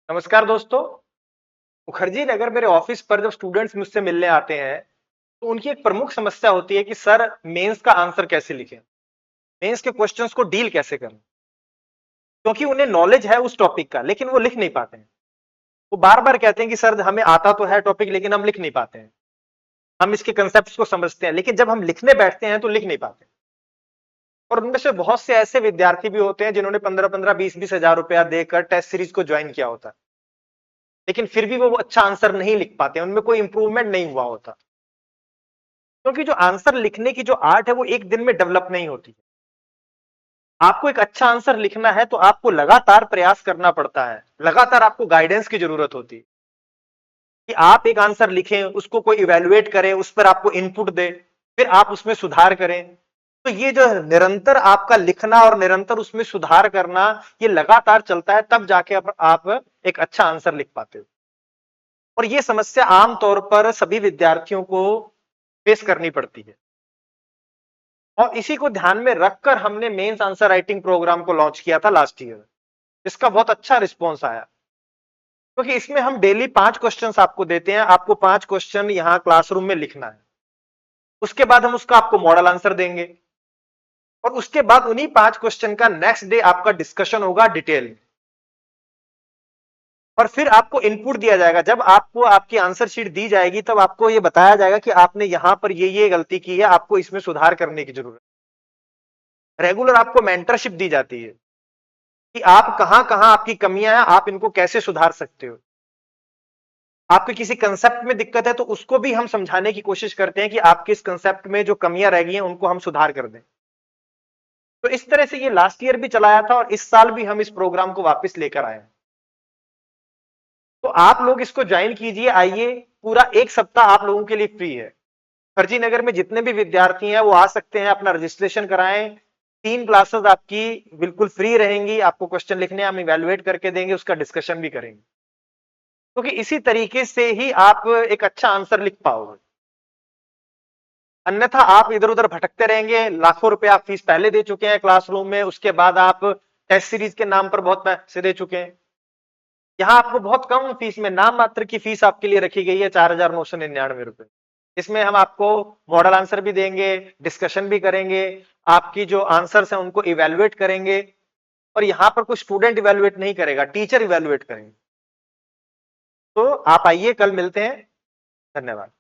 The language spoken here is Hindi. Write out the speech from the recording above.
नमस्कार दोस्तों। मुखर्जी नगर मेरे ऑफिस पर जब स्टूडेंट्स मुझसे मिलने आते हैं तो उनकी एक प्रमुख समस्या होती है कि सर मेंस का आंसर कैसे लिखें, मेंस के क्वेश्चंस को डील कैसे करें। क्योंकि उन्हें नॉलेज है उस टॉपिक का लेकिन वो लिख नहीं पाते हैं। वो बार बार कहते हैं कि सर हमें आता तो है टॉपिक लेकिन हम लिख नहीं पाते हैं। हम इसके कंसेप्ट को समझते हैं लेकिन जब हम लिखने बैठते हैं तो लिख नहीं पाते। और उनमें से बहुत से ऐसे विद्यार्थी भी होते हैं जिन्होंने 15-15 20-20 हजार रुपया देकर टेस्ट सीरीज को ज्वाइन किया होता है, लेकिन फिर भी वो अच्छा आंसर नहीं लिख पाते, उनमें कोई इंप्रूवमेंट नहीं हुआ होता। क्योंकि जो आंसर लिखने की जो आर्ट है वो एक दिन में डेवलप नहीं होती। आपको एक अच्छा आंसर लिखना है तो आपको लगातार प्रयास करना पड़ता है, लगातार आपको गाइडेंस की जरूरत होती है कि आप एक आंसर लिखें, उसको कोई इवेल्युएट करे, उस पर आपको इनपुट दे, फिर आप उसमें सुधार करें। तो ये जो निरंतर आपका लिखना और निरंतर उसमें सुधार करना, ये लगातार चलता है, तब जाके आप एक अच्छा आंसर लिख पाते हो। और ये समस्या आमतौर पर सभी विद्यार्थियों को फेस करनी पड़ती है। और इसी को ध्यान में रखकर हमने मेंस आंसर राइटिंग प्रोग्राम को लॉन्च किया था लास्ट ईयर। इसका बहुत अच्छा रिस्पॉन्स आया, क्योंकि इसमें हम डेली 5 क्वेश्चंस आपको देते हैं। आपको 5 क्वेश्चन यहां क्लासरूम में लिखना है, उसके बाद हम उसका आपको मॉडल आंसर देंगे और उसके बाद उन्हीं 5 क्वेश्चन का नेक्स्ट डे आपका डिस्कशन होगा डिटेल में। और फिर आपको इनपुट दिया जाएगा। जब आपको आपकी आंसर शीट दी जाएगी तब आपको यह बताया जाएगा कि आपने यहां पर ये गलती की है, आपको इसमें सुधार करने की जरूरत है। रेगुलर आपको मेंटरशिप दी जाती है कि आप कहां कहां आपकी कमियां हैं, आप इनको कैसे सुधार सकते हो। आपके किसी कंसेप्ट में दिक्कत है तो उसको भी हम समझाने की कोशिश करते हैं कि आपके इस कंसेप्ट में जो कमियां रह गई हैं उनको हम सुधार कर दें। तो इस तरह से ये लास्ट ईयर भी चलाया था और इस साल भी हम इस प्रोग्राम को वापस लेकर आए हैं। तो आप लोग इसको ज्वाइन कीजिए, आइए। पूरा 1 सप्ताह आप लोगों के लिए फ्री है। फर्जी नगर में जितने भी विद्यार्थी हैं वो आ सकते हैं, अपना रजिस्ट्रेशन कराएं। 3 क्लासेस आपकी बिल्कुल फ्री रहेंगी। आपको क्वेश्चन लिखने हम इवेलुएट करके देंगे, उसका डिस्कशन भी करेंगे, क्योंकि इसी तरीके से ही आप एक अच्छा आंसर लिख पाओगे। अन्यथा आप इधर उधर भटकते रहेंगे। लाखों रुपए आप फीस पहले दे चुके हैं क्लासरूम में, उसके बाद आप टेस्ट सीरीज के नाम पर बहुत पैसे दे चुके हैं। यहां आपको बहुत कम फीस में, नाम मात्र की फीस आपके लिए रखी गई है 4,999 रुपए। इसमें हम आपको मॉडल आंसर भी देंगे, डिस्कशन भी करेंगे, आपकी जो आंसर्स हैं उनको इवेलुएट करेंगे। और यहां पर कोई स्टूडेंट इवेलुएट नहीं करेगा, टीचर इवेलुएट करेंगे। तो आप आइए, कल मिलते हैं। धन्यवाद।